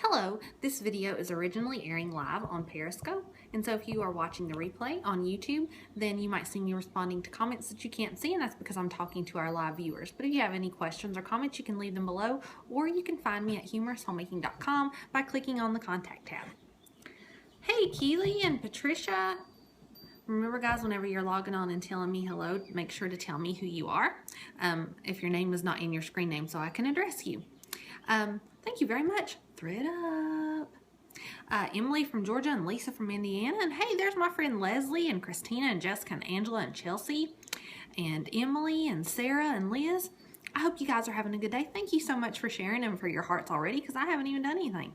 Hello, this video is originally airing live on Periscope, and so if you are watching the replay on YouTube, then you might see me responding to comments that you can't see, and that's because I'm talking to our live viewers. But if you have any questions or comments, you can leave them below, or you can find me at humouroushomemaking.com by clicking on the contact tab. Hey Keely and Patricia, remember guys, whenever you're logging on and telling me hello, make sure to tell me who you are, if your name is not in your screen name, so I can address you. Thank you very much. Thread up. Emily from Georgia and Lisa from Indiana. And hey, there's my friend Leslie and Christina and Jessica and Angela and Chelsea and Emily and Sarah and Liz. I hope you guys are having a good day. Thank you so much for sharing and for your hearts already, because I haven't even done anything.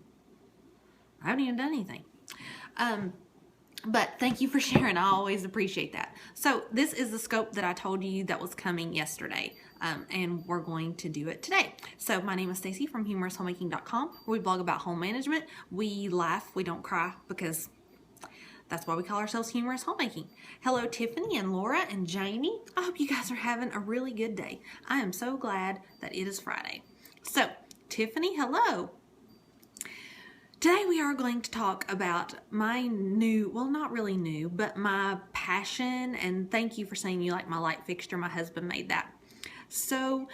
But thank you for sharing. I always appreciate that. So this is the scope that I told you that was coming yesterday, and we're going to do it today. So my name is Stacy from humouroushomemaking.com. We blog about home management. We laugh, we don't cry, because that's why we call ourselves Humorous Homemaking. Hello, Tiffany and Laura and Jamie. I hope you guys are having a really good day. I am so glad that it is Friday. So Tiffany, hello. Today we are going to talk about my new, well, not really new, but my passion, and thank you for saying you like my light fixture. My husband made that. So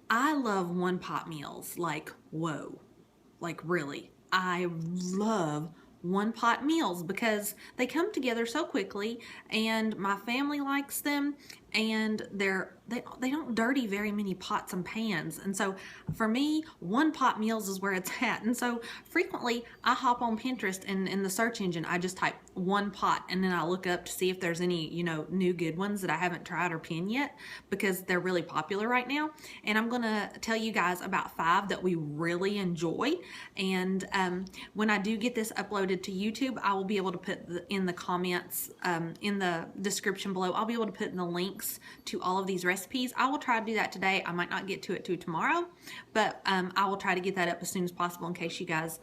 I love one-pot meals, like, whoa, like really. I love one-pot meals because they come together so quickly, and my family likes them, and they don't dirty very many pots and pans. And so for me, one-pot meals is where it's at. And so frequently I hop on Pinterest, and in the search engine I just type one pot, and then I look up to see if there's any, new good ones that I haven't tried or pinned yet, because they're really popular right now. And I'm gonna tell you guys about 5 that we really enjoy. And when I do get this uploaded to YouTube, I will be able to put in the comments, in the description below, I'll be able to put in the links to all of these recipes. I will try to do that today. I might not get to it tomorrow, but I will try to get that up as soon as possible in case you guys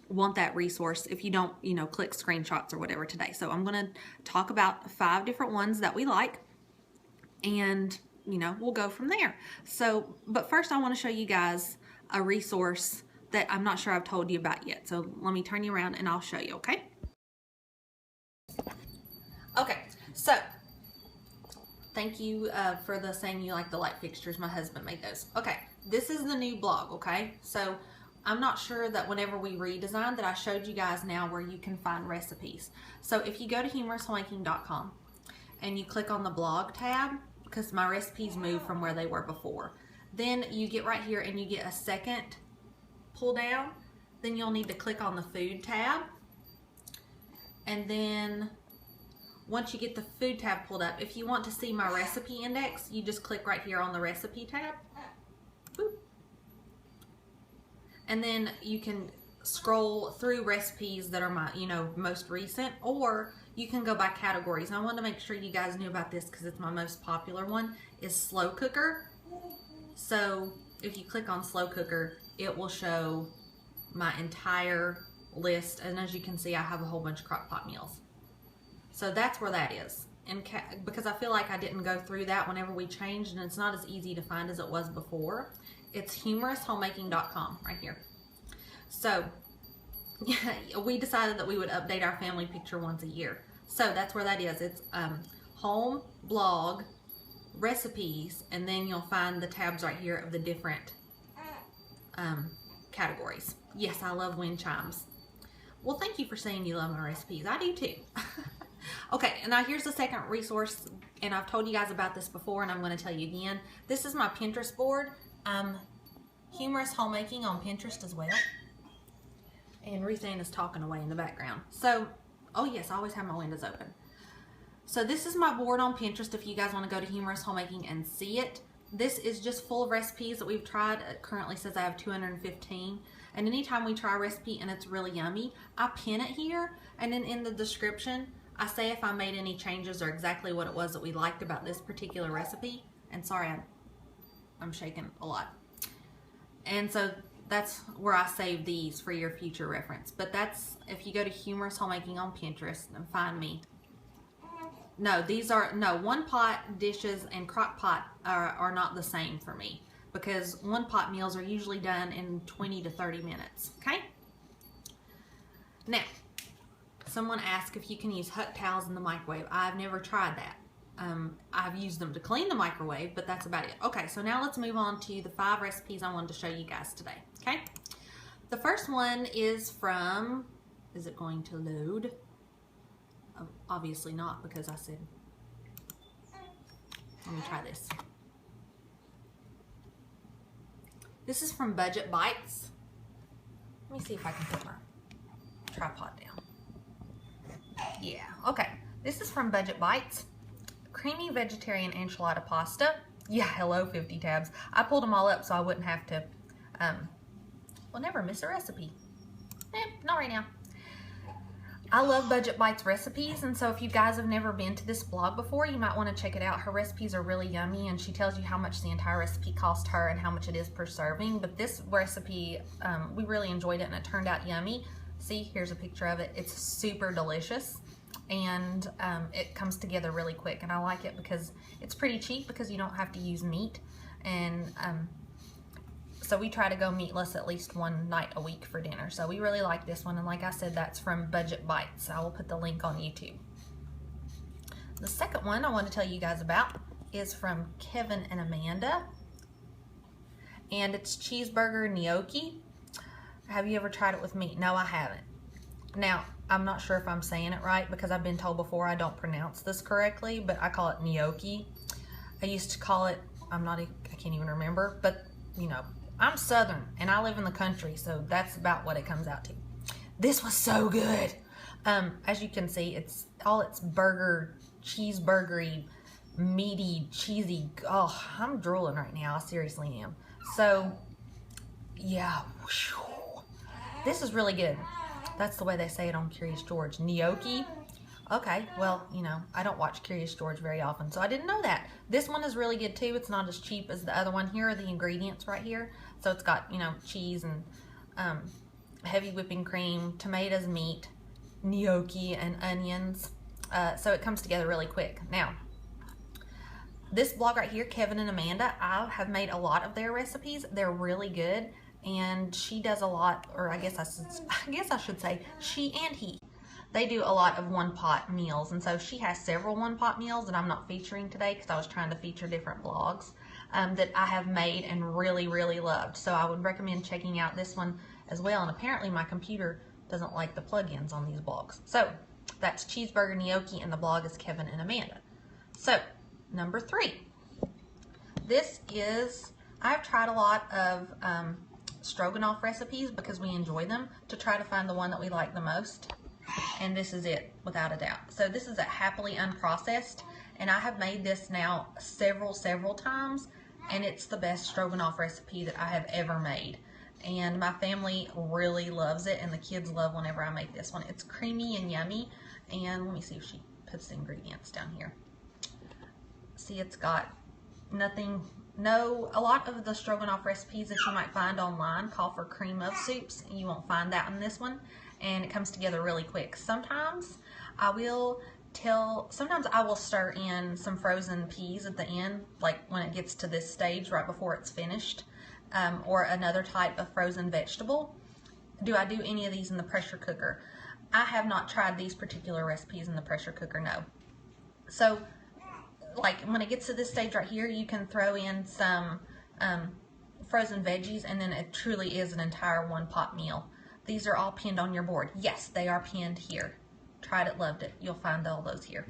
want that resource if you don't, click screenshots or whatever today. So I'm going to talk about 5 different ones that we like, and we'll go from there. So, but first I want to show you guys a resource that I'm not sure I've told you about yet. So let me turn you around and I'll show you, okay? Okay, so thank you for the saying you like the light fixtures. My husband made those. Okay, this is the new blog, okay? So I'm not sure that whenever we redesigned that I showed you guys now where you can find recipes. So if you go to humouroushomemaking.com and you click on the blog tab, because my recipes moved from where they were before, then you get right here and you get a second pull down. Then you'll need to click on the food tab, and then once you get the food tab pulled up, if you want to see my recipe index, you just click right here on the recipe tab. Boop. And then you can scroll through recipes that are my, most recent, or you can go by categories. And I want to make sure you guys knew about this because it's my most popular one, is slow cooker. So if you click on slow cooker, it will show my entire list. And as you can see, I have a whole bunch of crock pot meals. So that's where that is. And because I feel like I didn't go through that whenever we changed, and it's not as easy to find as it was before, it's humouroushomemaking.com right here. So we decided that we would update our family picture once a year. So that's where that is. It's home, blog, recipes, and then you'll find the tabs right here of the different categories. Yes, I love wind chimes. Well, thank you for saying you love my recipes. I do too. Okay, and now here's the second resource, and I've told you guys about this before, and I'm going to tell you again. This is my Pinterest board. Humorous Homemaking on Pinterest as well. And Ruth Ann is talking away in the background. So, oh yes, I always have my windows open. So this is my board on Pinterest if you guys want to go to Humorous Homemaking and see it. This is just full of recipes that we've tried. It currently says I have 215. And anytime we try a recipe and it's really yummy, I pin it here, and then in the description, I say if I made any changes or exactly what it was that we liked about this particular recipe. And sorry, I'm shaking a lot. And so that's where I save these for your future reference. But that's, if you go to Humorous Homemaking on Pinterest and find me. No, these are, no, one pot dishes and crock pot are not the same for me, because one pot meals are usually done in 20 to 30 minutes, okay? Now, someone asked if you can use Hut towels in the microwave. I've never tried that. I've used them to clean the microwave, but that's about it. Okay, so now let's move on to the 5 recipes I wanted to show you guys today. Okay, the first one is from, is it going to load? Oh, obviously not, because I said, let me try this. This is from Budget Bites. Let me see if I can put my tripod down. Yeah, okay. This is from Budget Bites. Creamy vegetarian enchilada pasta. Yeah, hello 50 tabs. I pulled them all up so I wouldn't have to, well, never miss a recipe. Not right now. I love Budget Bites recipes, and so if you guys have never been to this blog before, you might want to check it out. Her recipes are really yummy, and she tells you how much the entire recipe cost her and how much it is per serving. But this recipe, we really enjoyed it, and it turned out yummy. See, here's a picture of it. It's super delicious, and it comes together really quick, and I like it because it's pretty cheap because you don't have to use meat, and so we try to go meatless at least one night a week for dinner. So we really like this one, and like I said, that's from Budget Bites. I will put the link on YouTube. The second one I want to tell you guys about is from Kevin and Amanda, and it's cheeseburger gnocchi. Have you ever tried it with meat? No, I haven't. Now, I'm not sure if I'm saying it right because I've been told before I don't pronounce this correctly, but I call it gnocchi. I used to call it, I can't even remember, but you know, I'm Southern and I live in the country, so that's about what it comes out to. This was so good. As you can see, it's burger, cheeseburgery, meaty, cheesy. Oh, I'm drooling right now. I seriously am. So, yeah. This is really good. That's the way they say it on Curious George. Gnocchi. Okay, well, you know, I don't watch Curious George very often, so I didn't know that. This one is really good too. It's not as cheap as the other one. Here are the ingredients right here. So it's got, you know, cheese and heavy whipping cream, tomatoes, meat, gnocchi, and onions. So it comes together really quick. Now, this blog right here, Kevin and Amanda, I have made a lot of their recipes. They're really good, and she does a lot, or I guess I should say she and he. They do a lot of one-pot meals, and so she has several one-pot meals that I'm not featuring today because I was trying to feature different blogs that I have made and really, really loved. So I would recommend checking out this one as well, and apparently my computer doesn't like the plugins on these blogs. So that's cheeseburger gnocchi, and the blog is Kevin and Amanda. So number 3. This is, I've tried a lot of stroganoff recipes because we enjoy them to try to find the one that we like the most. And this is it, without a doubt. So this is a Happily Unprocessed, and I have made this now several times, and it's the best stroganoff recipe that I have ever made. And my family really loves it, and the kids love whenever I make this one. It's creamy and yummy, and let me see if she puts the ingredients down here. See, it's got a lot of the stroganoff recipes that you might find online call for cream of soups, and you won't find that in this one. And it comes together really quick. Sometimes I will stir in some frozen peas at the end, like when it gets to this stage right before it's finished, or another type of frozen vegetable. Do I do any of these in the pressure cooker? I have not tried these particular recipes in the pressure cooker, no. So, like when it gets to this stage right here, you can throw in some frozen veggies, and then it truly is an entire one-pot meal. These are all pinned on your board. Yes, they are pinned here. Tried it, loved it. You'll find all those here.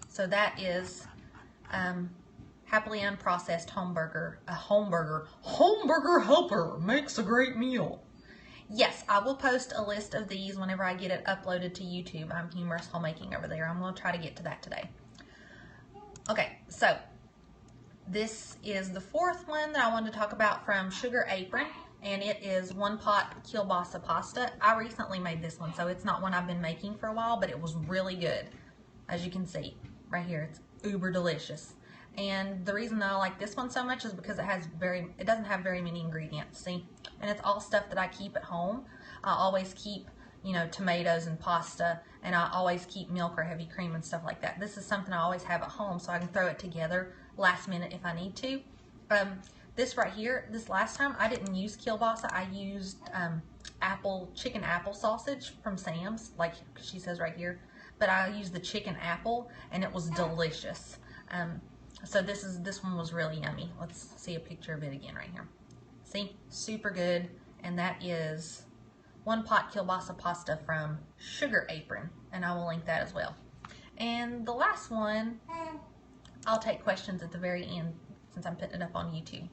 So that is Happily Unprocessed Homeburger. A Homeburger helper makes a great meal. Yes, I will post a list of these whenever I get it uploaded to YouTube. I'm Humorous Homemaking over there. I'm going to try to get to that today. Okay, so this is the 4th one that I wanted to talk about from Sugar Apron. And it is one-pot kielbasa pasta. I recently made this one, so it's not one I've been making for a while, but it was really good. As you can see, right here, it's uber delicious. And the reason that I like this one so much is because it doesn't have very many ingredients, see? And it's all stuff that I keep at home. I always keep, you know, tomatoes and pasta, and I always keep milk or heavy cream and stuff like that. This is something I always have at home, so I can throw it together last minute if I need to. This right here, this last time, I didn't use kielbasa. I used chicken apple sausage from Sam's, like she says right here. But I used the chicken apple, and it was delicious. So this one was really yummy. Let's see a picture of it again right here. See, super good. And that is one pot kielbasa pasta from Sugar Apron, and I will link that as well. And the last one, I'll take questions at the very end since I'm putting it up on YouTube.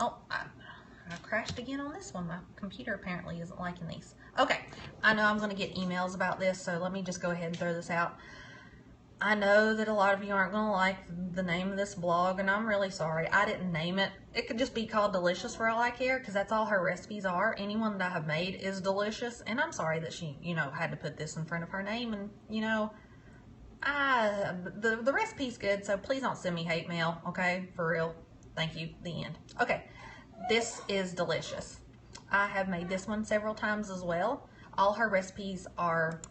Oh, I crashed again on this one. My computer apparently isn't liking these. Okay, I know I'm going to get emails about this, so let me just go ahead and throw this out. I know that a lot of you aren't going to like the name of this blog, and I'm really sorry. I didn't name it. It could just be called Delicious for all I care, because that's all her recipes are. Anyone that I have made is delicious, and I'm sorry that she, had to put this in front of her name, and, the recipe's good, so please don't send me hate mail, okay? For real. Thank you. The end. Okay, this is delicious. I have made this one several times as well. All her recipes are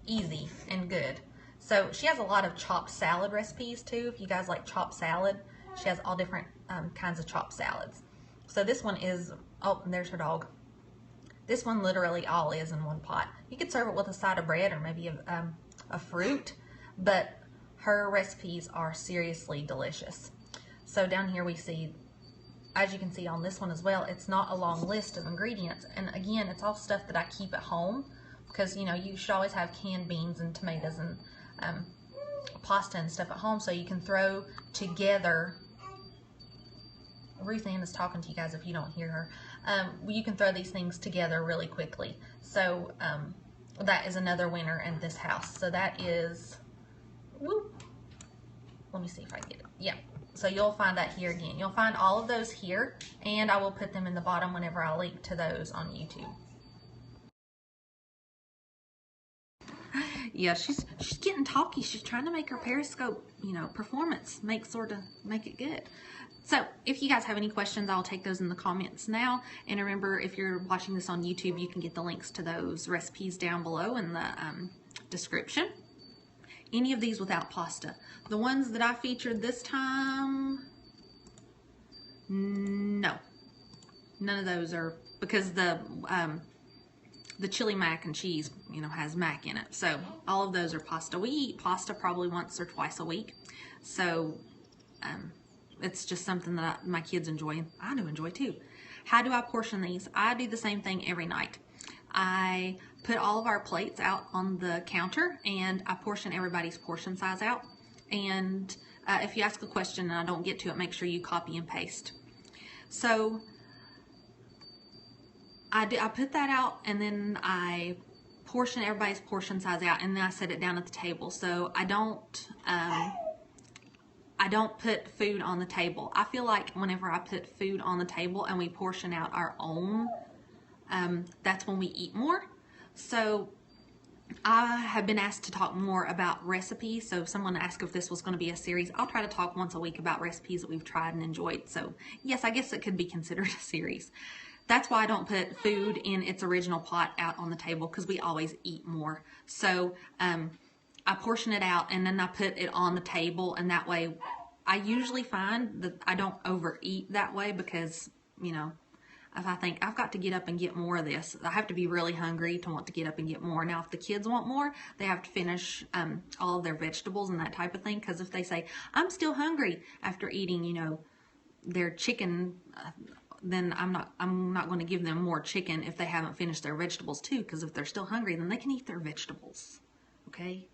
easy and good. So she has a lot of chopped salad recipes too. If you guys like chopped salad, she has all different kinds of chopped salads. So this one is, oh, and there's her dog. This one literally all is in one pot. You could serve it with a side of bread or maybe a fruit, but her recipes are seriously delicious. So down here we see, as you can see on this one as well, it's not a long list of ingredients. And again, it's all stuff that I keep at home because, you should always have canned beans and tomatoes and pasta and stuff at home so you can throw together. Ruth Ann is talking to you guys if you don't hear her. You can throw these things together really quickly. So that is another winner in this house. So that is, whoop, let me see if I get it. Yeah. So you'll find that here again. You'll find all of those here, and I will put them in the bottom whenever I link to those on YouTube. Yeah, she's getting talky. She's trying to make her Periscope, performance make it good. So if you guys have any questions, I'll take those in the comments now. And remember, if you're watching this on YouTube, you can get the links to those recipes down below in the description. Any of these without pasta. The ones that I featured this time, no. None of those are, because the chili mac and cheese, has mac in it. So all of those are pasta. We eat pasta probably once or twice a week. So it's just something that my kids enjoy. I do enjoy too. How do I portion these? I do the same thing every night. I put all of our plates out on the counter and I portion everybody's portion size out. And if you ask a question and I don't get to it, make sure you copy and paste. So I put that out and then I portion everybody's portion size out and then I set it down at the table. So I don't put food on the table. I feel like whenever I put food on the table and we portion out our own, that's when we eat more. So I have been asked to talk more about recipes. So if someone asked if this was going to be a series, I'll try to talk once a week about recipes that we've tried and enjoyed. So yes, I guess it could be considered a series. That's why I don't put food in its original pot out on the table, because we always eat more. So I portion it out and then I put it on the table, and that way I usually find that I don't overeat that way, because, if I think I've got to get up and get more of this, I have to be really hungry to want to get up and get more. Now, if the kids want more, they have to finish all of their vegetables and that type of thing, because if they say, I'm still hungry after eating, their chicken, then I'm not going to give them more chicken if they haven't finished their vegetables too, because if they're still hungry, then they can eat their vegetables. Okay?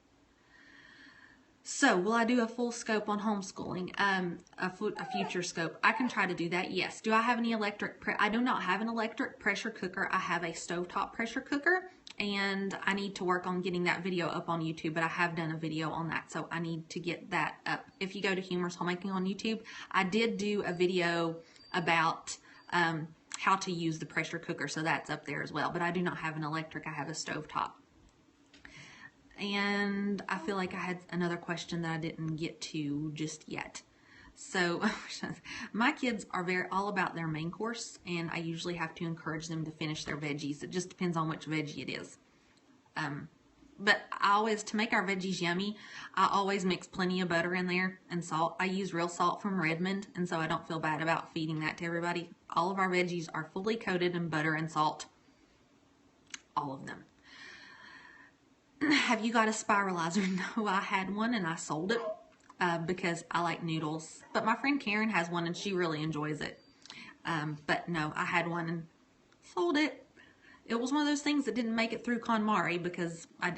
So, will I do a full scope on homeschooling? A future scope? I can try to do that, yes. Do I have any I do not have an electric pressure cooker. I have a stovetop pressure cooker, and I need to work on getting that video up on YouTube, but I have done a video on that, so I need to get that up. If you go to Humorous Homemaking on YouTube, I did do a video about how to use the pressure cooker, so that's up there as well, but I do not have an electric. I have a stovetop. And I feel like I had another question that I didn't get to just yet. So my kids are all about their main course, and I usually have to encourage them to finish their veggies. It just depends on which veggie it is. But I always, to make our veggies yummy, I always mix plenty of butter in there and salt. I use real salt from Redmond, and so I don't feel bad about feeding that to everybody. All of our veggies are fully coated in butter and salt. All of them. Have you got a spiralizer? No, I had one and I sold it because I like noodles. But my friend Karen has one and she really enjoys it. But no, I had one and sold it. It was one of those things that didn't make it through KonMari because I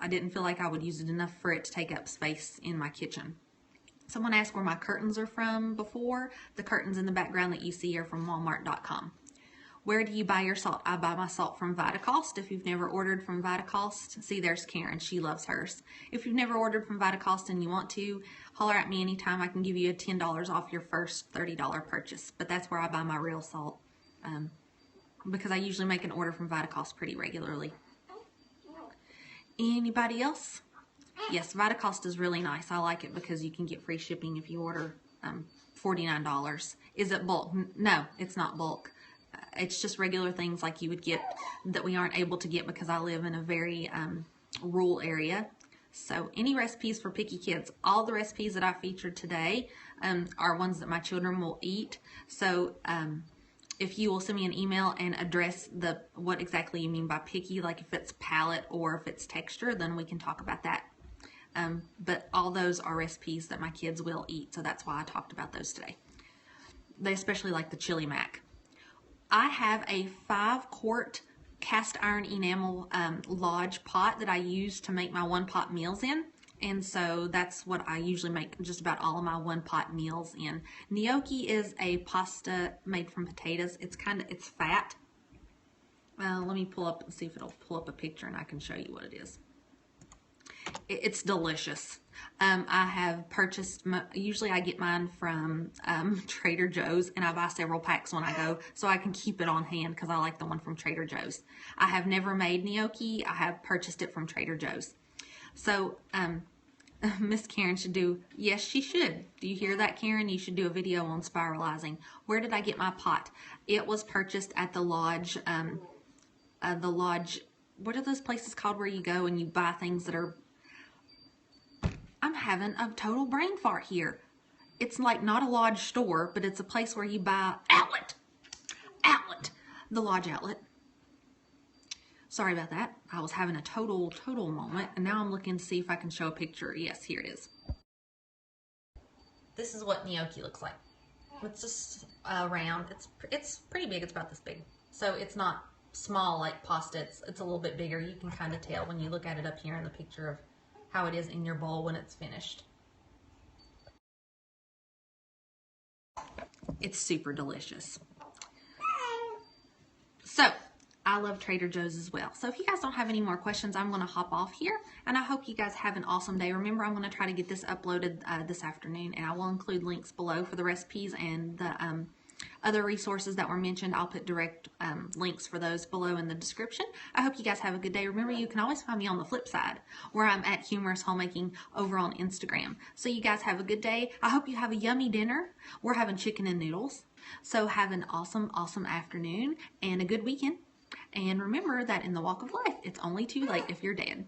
didn't feel like I would use it enough for it to take up space in my kitchen. Someone asked where my curtains are from before. The curtains in the background that you see are from Walmart.com. Where do you buy your salt? I buy my salt from Vitacost. If you've never ordered from Vitacost, see, there's Karen. She loves hers. If you've never ordered from Vitacost and you want to, holler at me anytime. I can give you a $10 off your first $30 purchase. But that's where I buy my real salt because I usually make an order from Vitacost pretty regularly. Anybody else? Yes, Vitacost is really nice. I like it because you can get free shipping if you order $49. Is it bulk? No, it's not bulk. It's just regular things like you would get that we aren't able to get because I live in a very rural area. So any recipes for picky kids, all the recipes that I featured today are ones that my children will eat. So if you will send me an email and address what exactly you mean by picky, like if it's palate or if it's texture, then we can talk about that. But all those are recipes that my kids will eat, so that's why I talked about those today. They especially like the chili mac. I have a 5-quart cast iron enamel Lodge pot that I use to make my 1-pot meals in. And so that's what I usually make just about all of my 1-pot meals in. Gnocchi is a pasta made from potatoes. It's fat. Let me pull up and see if it'll pull up a picture and I can show you what it is. It's delicious. I have purchased, usually I get mine from Trader Joe's, and I buy several packs when I go so I can keep it on hand because I like the one from Trader Joe's. I have never made gnocchi. I have purchased it from Trader Joe's. So Miss Karen should do, yes, she should. Do you hear that, Karen? You should do a video on spiralizing. Where did I get my pot? It was purchased at the Lodge. What are those places called where you go and you buy things that are... I'm having a total brain fart here. It's like not a Lodge store, but it's a place where you buy outlet. The Lodge outlet. Sorry about that. I was having a total moment, and now I'm looking to see if I can show a picture. Yes, here it is. This is what gnocchi looks like. It's just round. It's pretty big. It's about this big. So it's not small like pasta. It's a little bit bigger. You can kind of tell when you look at it up here in the picture of how it is in your bowl when it's finished. It's super delicious. So, I love Trader Joe's as well. So if you guys don't have any more questions, I'm going to hop off here. And I hope you guys have an awesome day. Remember, I'm going to try to get this uploaded this afternoon. And I will include links below for the recipes and the other resources that were mentioned. I'll put direct links for those below in the description. I hope you guys have a good day. Remember, you can always find me on the flip side, where I'm at Humorous Homemaking over on Instagram. So you guys have a good day. I hope you have a yummy dinner. We're having chicken and noodles. So have an awesome afternoon and a good weekend. And remember that in the walk of life, it's only too late if you're dead.